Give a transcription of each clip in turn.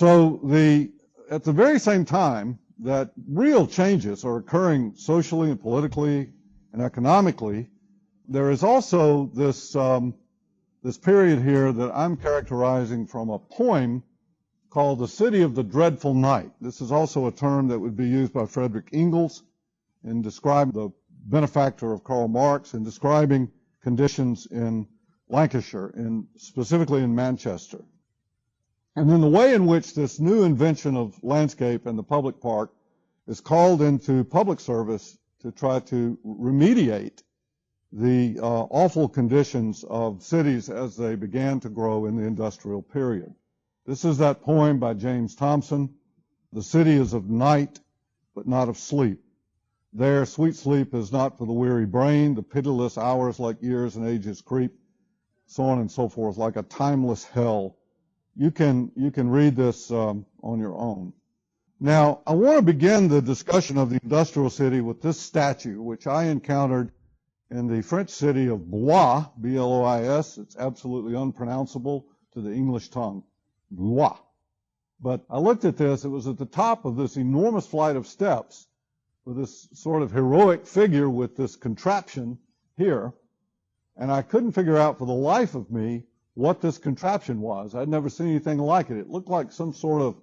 At the very same time that real changes are occurring socially and politically and economically, there is also this period here that I'm characterizing from a poem called The City of the Dreadful Night. This is also a term that would be used by Frederick Engels in describing the benefactor of Karl Marx, in describing conditions in Lancashire, specifically in Manchester. And then the way in which this new invention of landscape and the public park is called into public service to try to remediate the awful conditions of cities as they began to grow in the industrial period. This is that poem by James Thomson, "The city is of night, but not of sleep. There sweet sleep is not for the weary brain, the pitiless hours like years and ages creep," so on and so forth, like a timeless hell. You can read this on your own. Now, I want to begin the discussion of the industrial city with this statue, which I encountered in the French city of Blois, B-L-O-I-S. It's absolutely unpronounceable to the English tongue, Blois. But I looked at this. It was at the top of this enormous flight of steps with this sort of heroic figure with this contraption here. And I couldn't figure out for the life of me what this contraption was. I'd never seen anything like it. It looked like some sort of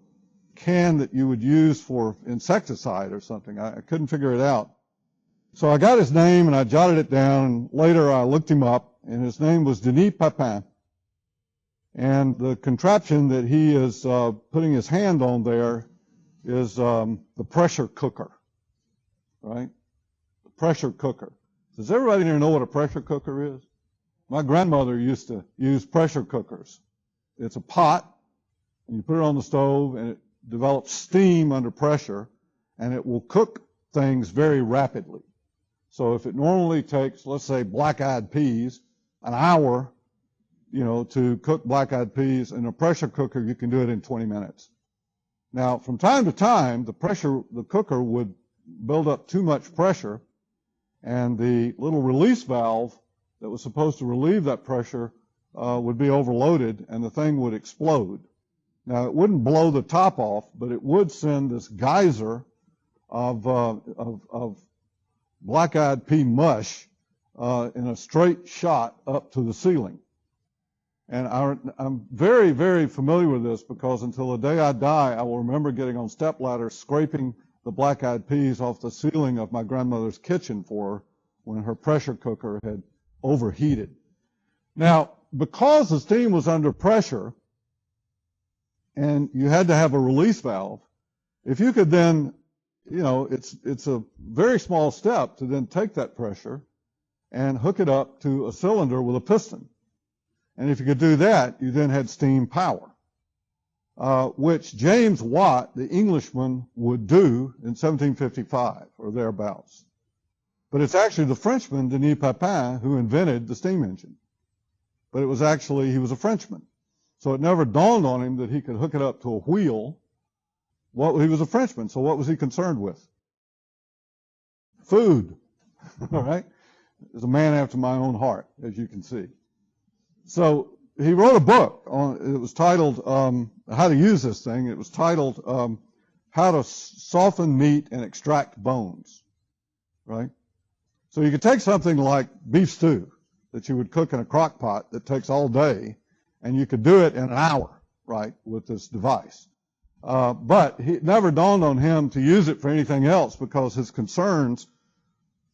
can that you would use for insecticide or something. I couldn't figure it out. So I got his name and I jotted it down, and later I looked him up, and his name was Denis Papin. And the contraption that he is putting his hand on there is the pressure cooker, right? The pressure cooker. Does everybody here know what a pressure cooker is? My grandmother used to use pressure cookers. It's a pot, and you put it on the stove, and it develops steam under pressure, and it will cook things very rapidly. So if it normally takes, let's say, black-eyed peas, an hour, to cook black-eyed peas, in a pressure cooker, you can do it in 20 minutes. Now, from time to time, the cooker would build up too much pressure, and the little release valve that was supposed to relieve that pressure would be overloaded, and the thing would explode. Now, it wouldn't blow the top off, but it would send this geyser of black-eyed pea mush in a straight shot up to the ceiling. And I'm very, very familiar with this because until the day I die, I will remember getting on stepladders, scraping the black-eyed peas off the ceiling of my grandmother's kitchen for her when her pressure cooker had overheated. Now, because the steam was under pressure and you had to have a release valve, if you could then, it's a very small step to then take that pressure and hook it up to a cylinder with a piston. And if you could do that, you then had steam power, which James Watt, the Englishman, would do in 1755 or thereabouts. But it's actually the Frenchman, Denis Papin, who invented the steam engine. But he was a Frenchman. So it never dawned on him that he could hook it up to a wheel. He was a Frenchman, so what was he concerned with? Food. All right? He's a man after my own heart, as you can see. So he wrote a book it was titled, How to Use This Thing. It was titled, How to Soften Meat and Extract Bones. Right? So you could take something like beef stew that you would cook in a crock pot that takes all day, and you could do it in an hour, right, with this device. But it never dawned on him to use it for anything else because his concerns,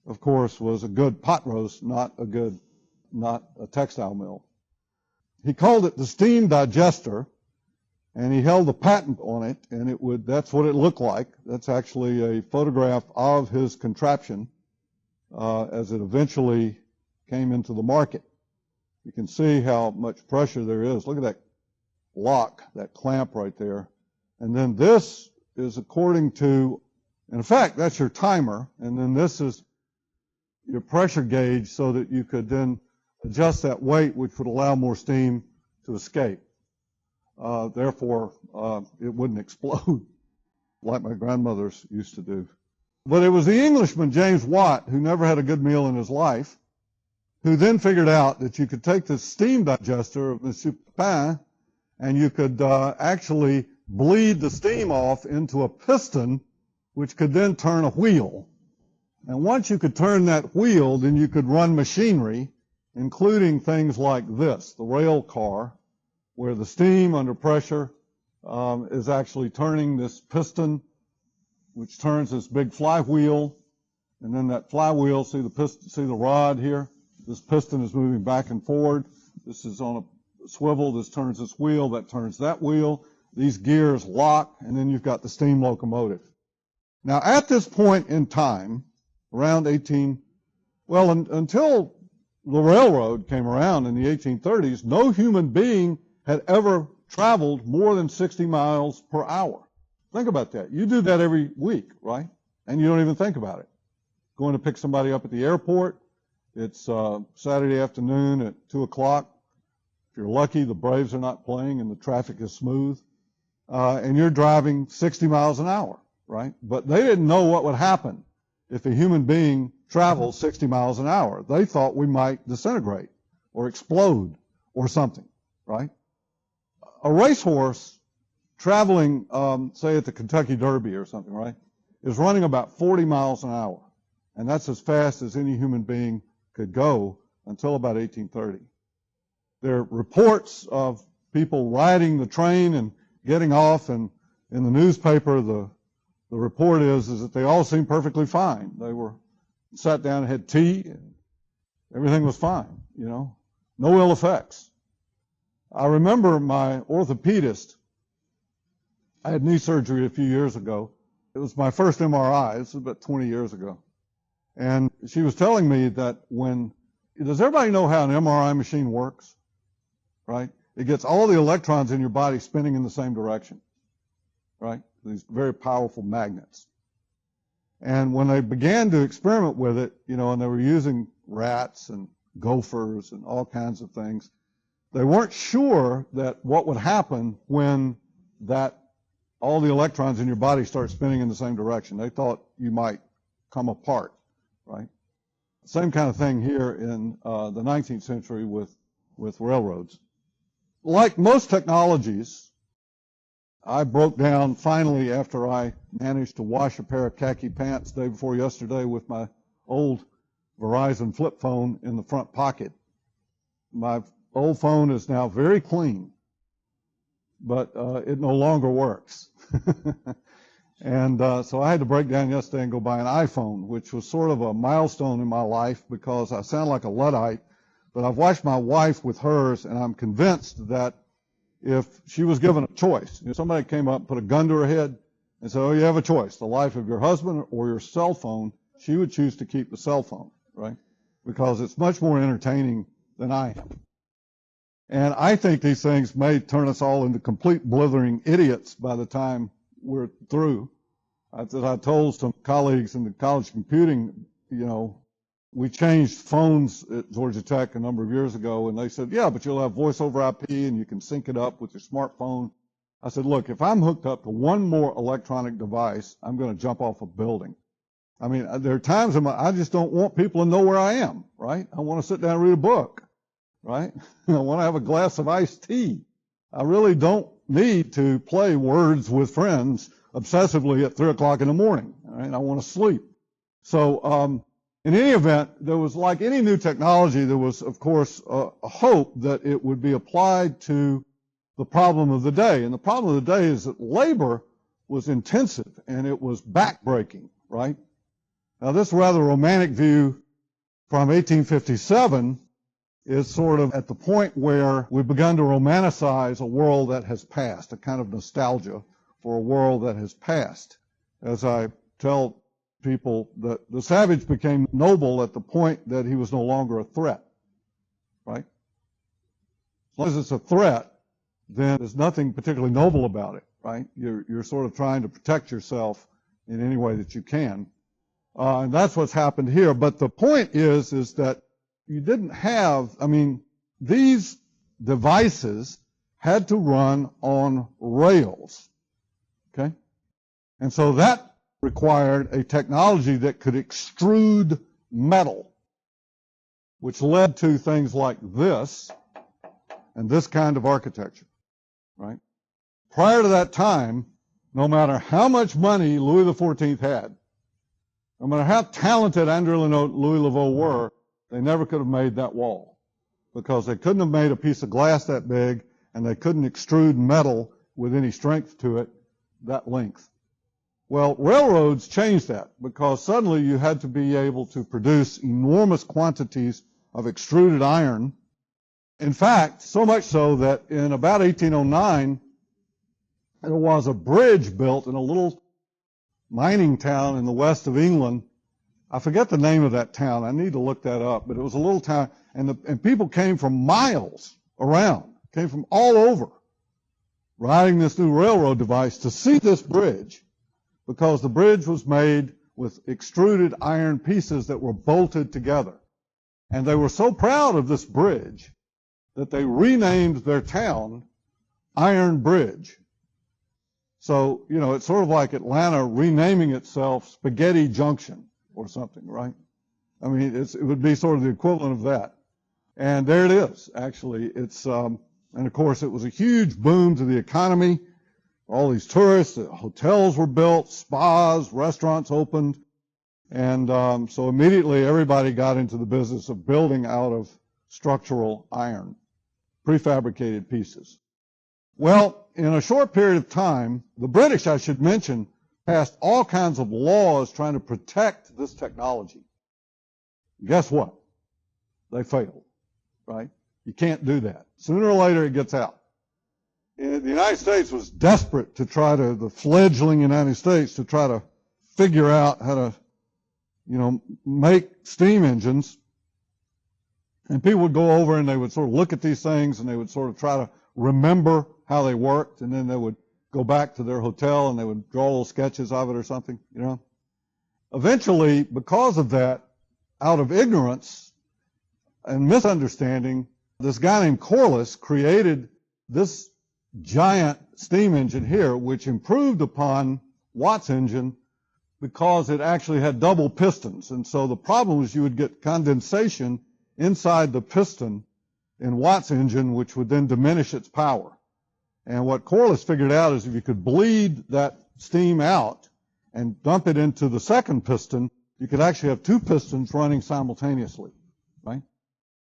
of course, was a good pot roast, not a textile mill. He called it the steam digester, and he held a patent on it, and that's what it looked like. That's actually a photograph of his contraption as it eventually came into the market. You can see how much pressure there is. Look at that lock, that clamp right there. And then this is according to, in fact, that's your timer. And then this is your pressure gauge so that you could then adjust that weight, which would allow more steam to escape. Therefore, it wouldn't explode like my grandmothers used to do. But it was the Englishman, James Watt, who never had a good meal in his life, who then figured out that you could take the steam digester of M. Papin and you could actually bleed the steam off into a piston, which could then turn a wheel. And once you could turn that wheel, then you could run machinery, including things like this, the rail car, where the steam under pressure is actually turning this piston, which turns this big flywheel, and then that flywheel, see the rod here? This piston is moving back and forward. This is on a swivel. This turns this wheel. That turns that wheel. These gears lock, and then you've got the steam locomotive. Now, at this point in time, around until the railroad came around in the 1830s, no human being had ever traveled more than 60 miles per hour. Think about that. You do that every week, right? And you don't even think about it. Going to pick somebody up at the airport. It's Saturday afternoon at 2 o'clock. If you're lucky, the Braves are not playing and the traffic is smooth. And you're driving 60 miles an hour, right? But they didn't know what would happen if a human being travels 60 miles an hour. They thought we might disintegrate or explode or something, right? A racehorse traveling, say at the Kentucky Derby or something, right, is running about 40 miles an hour. And that's as fast as any human being could go until about 1830. There are reports of people riding the train and getting off, and in the newspaper, the report is that they all seemed perfectly fine. They were sat down and had tea, and everything was fine, no ill effects. I remember my orthopedist. I had knee surgery a few years ago. It was my first MRI. This was about 20 years ago. And she was telling me that does everybody know how an MRI machine works? Right? It gets all the electrons in your body spinning in the same direction. Right? These very powerful magnets. And when they began to experiment with it, and they were using rats and gophers and all kinds of things, they weren't sure that what would happen when all the electrons in your body start spinning in the same direction. They thought you might come apart, right? Same kind of thing here in the 19th century with railroads. Like most technologies, I broke down finally after I managed to wash a pair of khaki pants day before yesterday with my old Verizon flip phone in the front pocket. My old phone is now very clean, but it no longer works. And so I had to break down yesterday and go buy an iPhone, which was sort of a milestone in my life because I sound like a Luddite, but I've watched my wife with hers, and I'm convinced that if she was given a choice, if somebody came up and put a gun to her head and said, you have a choice, the life of your husband or your cell phone, she would choose to keep the cell phone, right? Because it's much more entertaining than I am. And I think these things may turn us all into complete blithering idiots by the time we're through. I told some colleagues in the College of Computing, we changed phones at Georgia Tech a number of years ago, and they said, yeah, but you'll have voice over IP and you can sync it up with your smartphone. I said, look, if I'm hooked up to one more electronic device, I'm going to jump off a building. I mean, there are times I just don't want people to know where I am, right? I want to sit down and read a book, right? I want to have a glass of iced tea. I really don't need to play Words with Friends obsessively at 3 o'clock in the morning, right? I want to sleep. So, in any event, there was, like any new technology, there was, of course, a hope that it would be applied to the problem of the day. And the problem of the day is that labor was intensive and it was backbreaking, right? Now, this rather romantic view from 1857 is sort of at the point where we've begun to romanticize a world that has passed, a kind of nostalgia for a world that has passed. As I tell people, that the savage became noble at the point that he was no longer a threat, right? As long as it's a threat, then there's nothing particularly noble about it, right? You're sort of trying to protect yourself in any way that you can. And that's what's happened here. But the point is that you didn't have, these devices had to run on rails, okay? And so that required a technology that could extrude metal, which led to things like this and this kind of architecture, right? prior to that time, no matter how much money Louis XIV had, no matter how talented André Le Nôtre and Louis Laveau were, they never could have made that wall because they couldn't have made a piece of glass that big and they couldn't extrude metal with any strength to it that length. Well, railroads changed that because suddenly you had to be able to produce enormous quantities of extruded iron. In fact, so much so that in about 1809, there was a bridge built in a little mining town in the west of England. I forget the name of that town. I need to look that up. But it was a little town, and people came from miles around, came from all over, riding this new railroad device to see this bridge, because the bridge was made with extruded iron pieces that were bolted together. And they were so proud of this bridge that they renamed their town Iron Bridge. So, you know, it's sort of like Atlanta renaming itself Spaghetti Junction or something, right? I mean, it would be sort of the equivalent of that. And there it is, actually. It's, and of course, it was a huge boom to the economy. All these tourists, hotels were built, spas, restaurants opened. And so immediately everybody got into the business of building out of structural iron, prefabricated pieces. Well, in a short period of time, the British, I should mention, passed all kinds of laws trying to protect this technology. Guess what? They failed, right? You can't do that. Sooner or later it gets out. The United States was desperate to try to, the fledgling United States, to try to figure out how to, you know, make steam engines. And people would go over and they would sort of look at these things and they would sort of try to remember how they worked, and then they would go back to their hotel and they would draw little sketches of it or something, you know. Eventually, because of that, out of ignorance and misunderstanding, this guy named Corliss created this giant steam engine here, which improved upon Watt's engine because it actually had double pistons. And so the problem was you would get condensation inside the piston in Watt's engine, which would then diminish its power. And what Corliss figured out is if you could bleed that steam out and dump it into the second piston, you could actually have two pistons running simultaneously, right?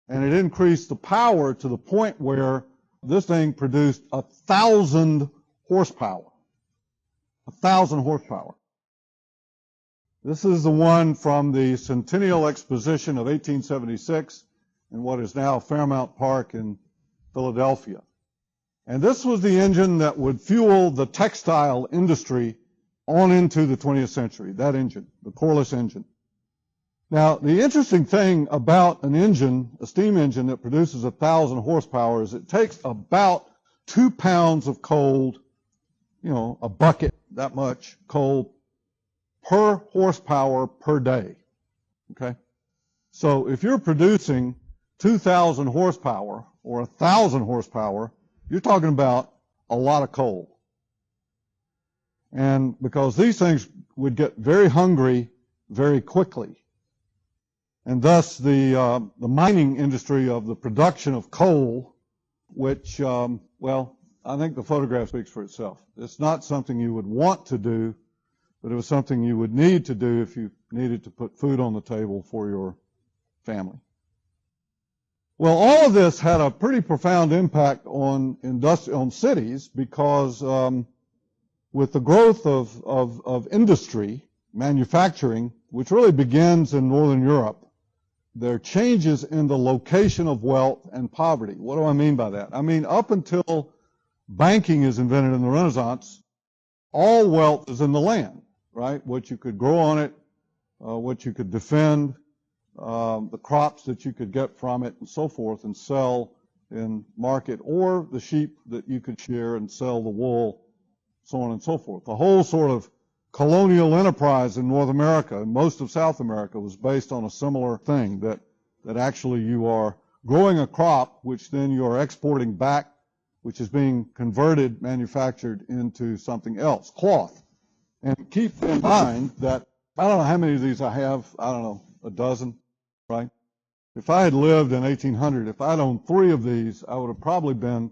And it increased the power to the point where this thing produced 1,000 horsepower. 1,000 horsepower. This is the one from the Centennial Exposition of 1876 in what is now Fairmount Park in Philadelphia. And this was the engine that would fuel the textile industry on into the 20th century, that engine, the Corliss engine. Now, the interesting thing about an engine, a steam engine that produces 1,000 horsepower, is it takes about 2 pounds of coal, you know, a bucket, that much coal, per horsepower per day. Okay? So if you're producing 2,000 horsepower or 1,000 horsepower, you're talking about a lot of coal. And because these things would get very hungry very quickly. And thus the mining industry of the production of coal, which, well, I think the photograph speaks for itself. It's not something you would want to do, but it was something you would need to do if you needed to put food on the table for your family. Well, all of this had a pretty profound impact on cities because with the growth of industry, manufacturing, which really begins in Northern Europe, there are changes in the location of wealth and poverty. What do I mean by that? I mean, up until banking is invented in the Renaissance, all wealth is in the land, right? What you could grow on it, what you could defend, the crops that you could get from it and so forth and sell in market, or the sheep that you could shear and sell the wool, so on and so forth. The whole sort of colonial enterprise in North America and most of South America was based on a similar thing, that actually you are growing a crop which then you are exporting back, which is being converted, manufactured into something else, cloth. And keep in mind that, I don't know how many of these I have, I don't know, a dozen, right? If I had lived in 1800, if I'd owned 3 of these, I would have probably been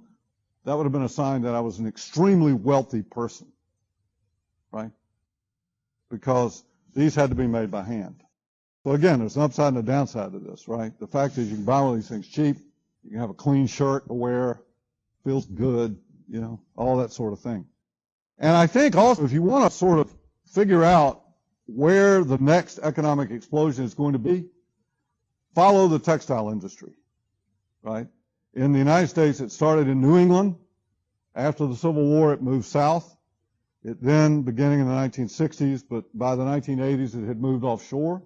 that would have been a sign that I was an extremely wealthy person, right? Because these had to be made by hand. So again, there's an upside and a downside to this, right? The fact is you can buy one of these things cheap, you can have a clean shirt to wear, feels good, all that sort of thing. And I think also if you want to sort of figure out where the next economic explosion is going to be, follow the textile industry, right? In the United States, it started in New England. After the Civil War, it moved south. It then, beginning in the 1960s, but by the 1980s, it had moved offshore.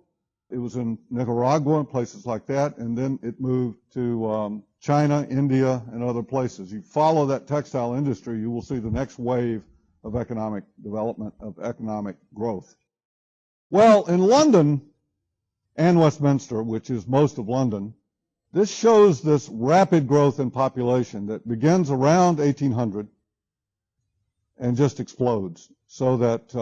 It was in Nicaragua and places like that, and then it moved to China, India, and other places. You follow that textile industry, you will see the next wave of economic development, of economic growth. Well, in London and Westminster, which is most of London, this shows this rapid growth in population that begins around 1800 and just explodes, so that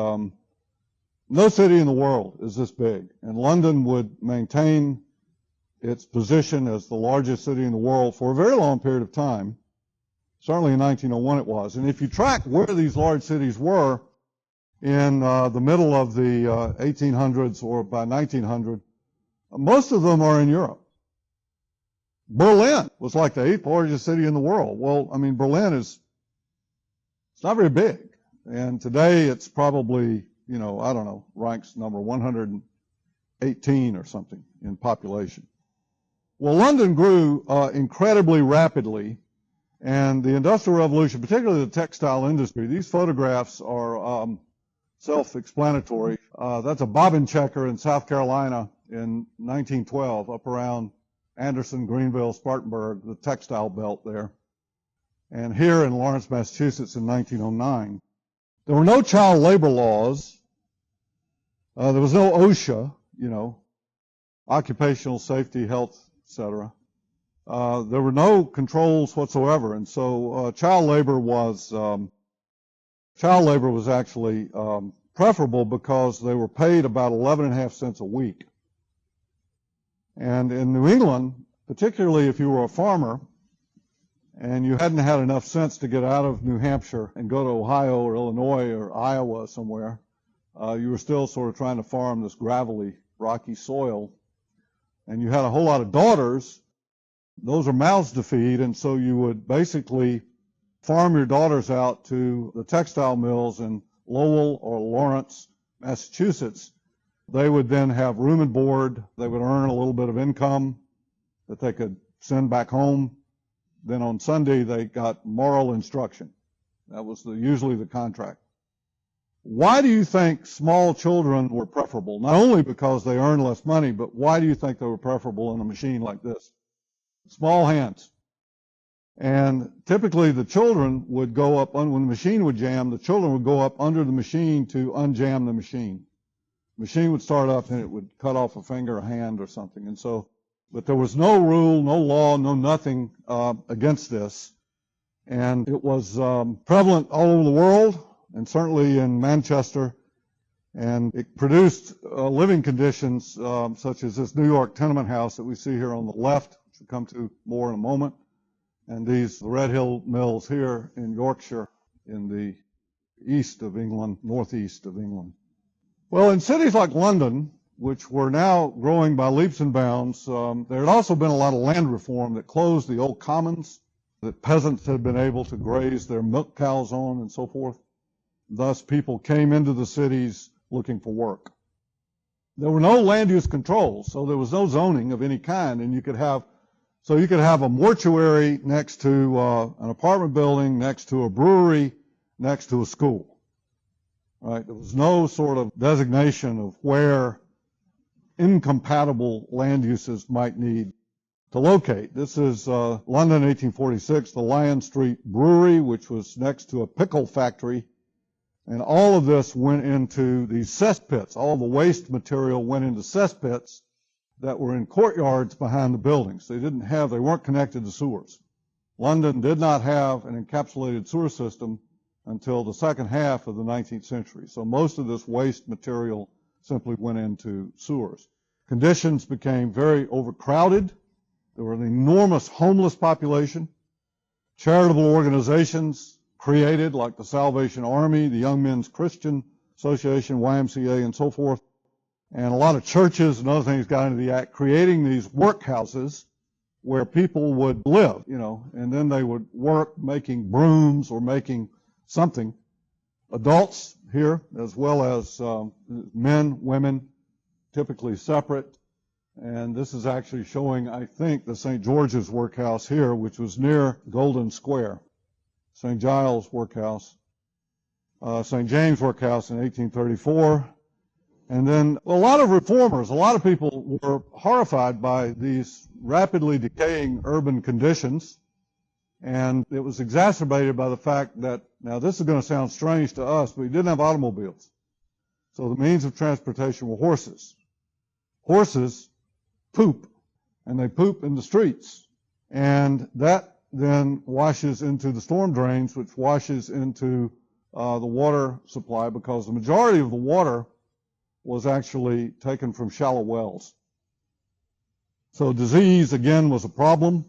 no city in the world is this big. And London would maintain its position as the largest city in the world for a very long period of time. Certainly in 1901 it was. And if you track where these large cities were in the middle of the 1800s or by 1900, most of them are in Europe. Berlin was like the 8th largest city in the world. Well, I mean, Berlin it's not very big. And today it's probably, I don't know, ranks number 118 or something in population. Well, London grew incredibly rapidly, and the Industrial Revolution, particularly the textile industry, these photographs are self-explanatory. That's a bobbin checker in South Carolina in 1912, up around Anderson, Greenville, Spartanburg, the textile belt there. And here in Lawrence, Massachusetts in 1909. There were no child labor laws. There was no OSHA, occupational safety, health, etc. There were no controls whatsoever, and so child labor was actually preferable because they were paid about 11.5 cents a week. And in New England, particularly if you were a farmer and you hadn't had enough sense to get out of New Hampshire and go to Ohio or Illinois or Iowa somewhere, you were still sort of trying to farm this gravelly, rocky soil. And you had a whole lot of daughters. Those are mouths to feed, and so you would basically farm your daughters out to the textile mills in Lowell or Lawrence, Massachusetts. They would then have room and board. They would earn a little bit of income that they could send back home. Then on Sunday, they got moral instruction. That was usually the contract. Why do you think small children were preferable? Not only because they earned less money, but why do you think they were preferable in a machine like this? Small hands. And typically the children would go up, when the machine would jam, the children would go up under the machine to unjam the machine. The machine would start up and it would cut off a finger, a hand, or something. And so, but there was no rule, no law, no nothing against this. And it was prevalent all over the world, and certainly in Manchester. And it produced living conditions such as this New York tenement house that we see here on the left, which we'll come to more in a moment, and the Red Hill Mills here in Yorkshire in the east of England, northeast of England. Well, in cities like London, which were now growing by leaps and bounds, there had also been a lot of land reform that closed the old commons that peasants had been able to graze their milk cows on and so forth. Thus, people came into the cities looking for work. There were no land use controls, so there was no zoning of any kind, and you could have a mortuary next to an apartment building, next to a brewery, next to a school. Right? There was no sort of designation of where incompatible land uses might need to locate. This is London, 1846, the Lion Street Brewery, which was next to a pickle factory. And all of this went into these cesspits. All the waste material went into cesspits that were in courtyards behind the buildings. They weren't connected to sewers. London did not have an encapsulated sewer system until the second half of the 19th century. So most of this waste material simply went into sewers. Conditions became very overcrowded. There were an enormous homeless population. charitable organizations created like the Salvation Army, the Young Men's Christian Association, YMCA, and so forth. And a lot of churches and other things got into the act, creating these workhouses where people would live, and then they would work making brooms or making something. Adults here, as well as men, women, typically separate. And this is actually showing, I think, the St. George's workhouse here, which was near Golden Square. St. Giles workhouse. St. James workhouse in 1834. And then a lot of reformers, a lot of people were horrified by these rapidly decaying urban conditions. And it was exacerbated by the fact that, now this is going to sound strange to us, but we didn't have automobiles. So the means of transportation were horses. Horses poop, and they poop in the streets. And that then washes into the storm drains, which washes into the water supply, because the majority of the water was actually taken from shallow wells. So disease, again, was a problem.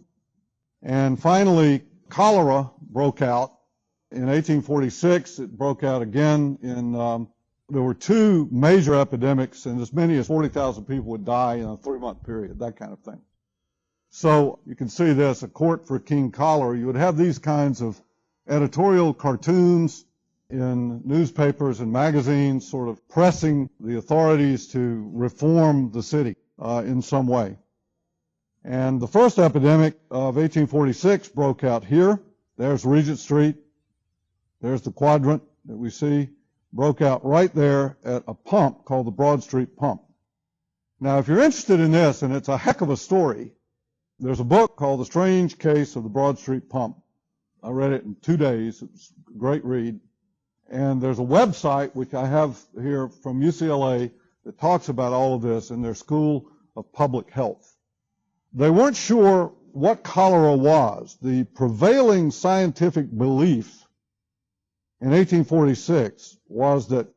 And finally, cholera broke out. In 1846, it broke out again. There were two major epidemics, and as many as 40,000 people would die in a 3-month period, that kind of thing. So you can see this, a court for King Cholera. You would have these kinds of editorial cartoons in newspapers and magazines, sort of pressing the authorities to reform the city in some way. And the first epidemic of 1846 broke out here. There's Regent Street. There's the quadrant that we see. Broke out right there at a pump called the Broad Street Pump. Now, if you're interested in this, and it's a heck of a story, there's a book called The Strange Case of the Broad Street Pump. I read it in 2 days. It was a great read. And there's a website, which I have here from UCLA, that talks about all of this in their School of Public Health. They weren't sure what cholera was. The prevailing scientific belief in 1846 was that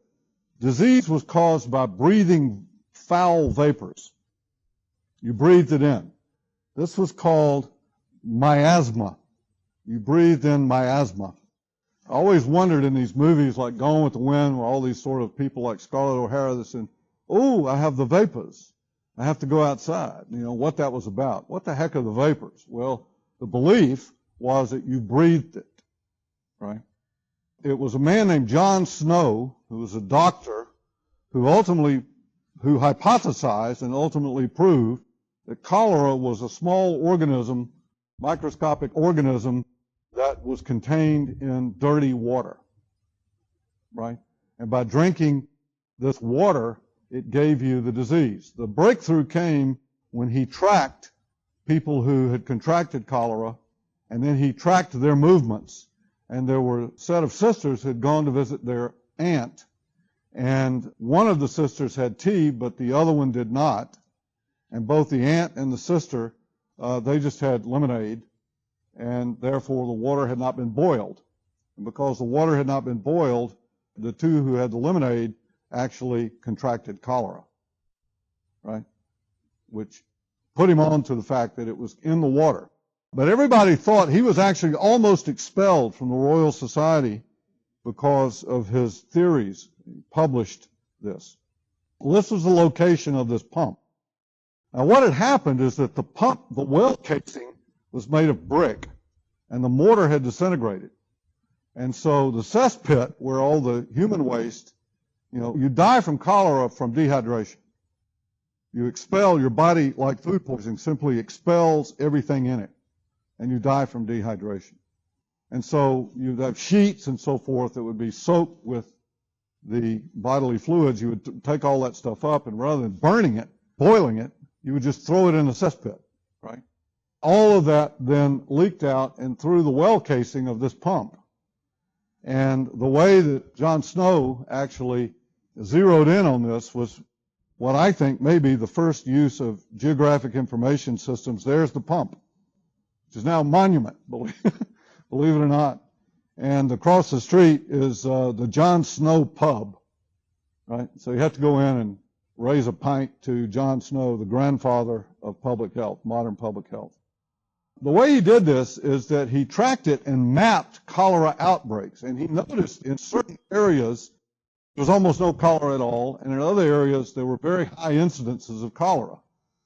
disease was caused by breathing foul vapors. You breathed it in. This was called miasma. You breathed in miasma. I always wondered in these movies like Gone with the Wind, where all these sort of people like Scarlett O'Hara that said, "Oh, I have the vapors. I have to go outside." What that was about. What the heck are the vapors? Well, the belief was that you breathed it, right? It was a man named John Snow, who was a doctor, who hypothesized and ultimately proved that cholera was a small organism, microscopic organism, that was contained in dirty water, right? And by drinking this water, it gave you the disease. The breakthrough came when he tracked people who had contracted cholera, and then he tracked their movements. And there were a set of sisters who had gone to visit their aunt, and one of the sisters had tea, but the other one did not. And both the aunt and the sister, they just had lemonade, and therefore the water had not been boiled. And because the water had not been boiled, the two who had the lemonade actually contracted cholera, right? Which put him on to the fact that it was in the water. But everybody thought he was actually almost expelled from the Royal Society because of his theories. He published this. Well, this was the location of this pump. Now, what had happened is that the well casing was made of brick, and the mortar had disintegrated. And so the cesspit, where all the human waste, you die from cholera from dehydration. You expel, your body, like food poisoning, simply expels everything in it, and you die from dehydration. And so you'd have sheets and so forth that would be soaked with the bodily fluids. You would take all that stuff up, and rather than burning it, boiling it, you would just throw it in the cesspit, right? All of that then leaked out and through the well casing of this pump. And the way that John Snow actually zeroed in on this was what I think may be the first use of geographic information systems. There's the pump, which is now a monument, believe it or not. And across the street is the John Snow Pub, right? So you have to go in and raise a pint to John Snow, the grandfather of public health, modern public health. the way he did this is that he tracked it and mapped cholera outbreaks. And he noticed in certain areas there was almost no cholera at all, and in other areas there were very high incidences of cholera.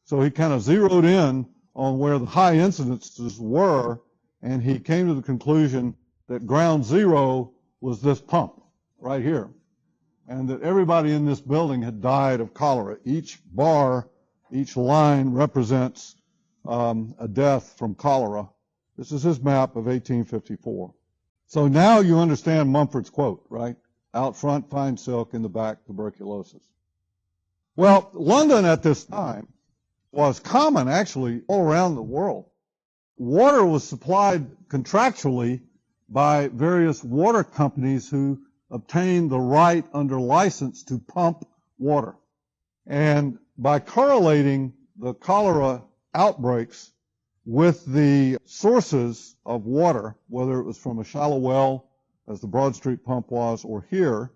So he kind of zeroed in on where the high incidences were, and he came to the conclusion that ground zero was this pump right here, and that everybody in this building had died of cholera. Each bar, each line represents a death from cholera. This is his map of 1854. So now you understand Mumford's quote, right? Out front, fine silk, in the back, tuberculosis. Well, London at this time was common, actually, all around the world. Water was supplied contractually by various water companies who obtained the right under license to pump water. And by correlating the cholera outbreaks with the sources of water, whether it was from a shallow well, as the Broad Street pump was, or here,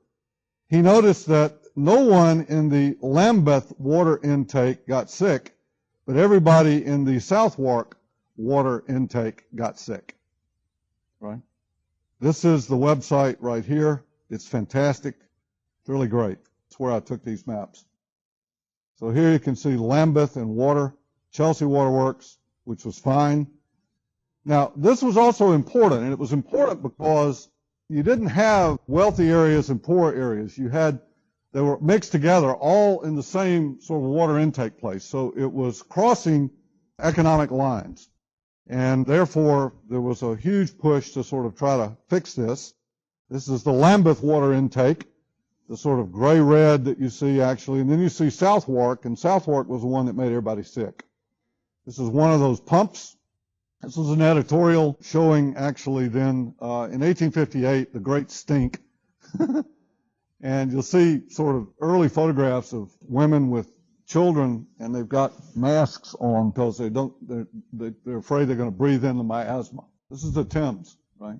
he noticed that no one in the Lambeth water intake got sick, but everybody in the Southwark water intake got sick, right? This is the website right here. It's fantastic. It's really great. It's where I took these maps. So here you can see Lambeth and water, Chelsea Waterworks, which was fine. Now, this was also important, and it was important because you didn't have wealthy areas and poor areas. They were mixed together, all in the same sort of water intake place. So it was crossing economic lines. And therefore, there was a huge push to sort of try to fix this. This is the Lambeth water intake, the sort of gray-red that you see actually. And then you see Southwark, and Southwark was the one that made everybody sick. This is one of those pumps. This was an editorial showing actually then, in 1858, the Great Stink. And you'll see sort of early photographs of women with children, and they've got masks on because they're afraid they're going to breathe in the miasma. This is the Thames, right?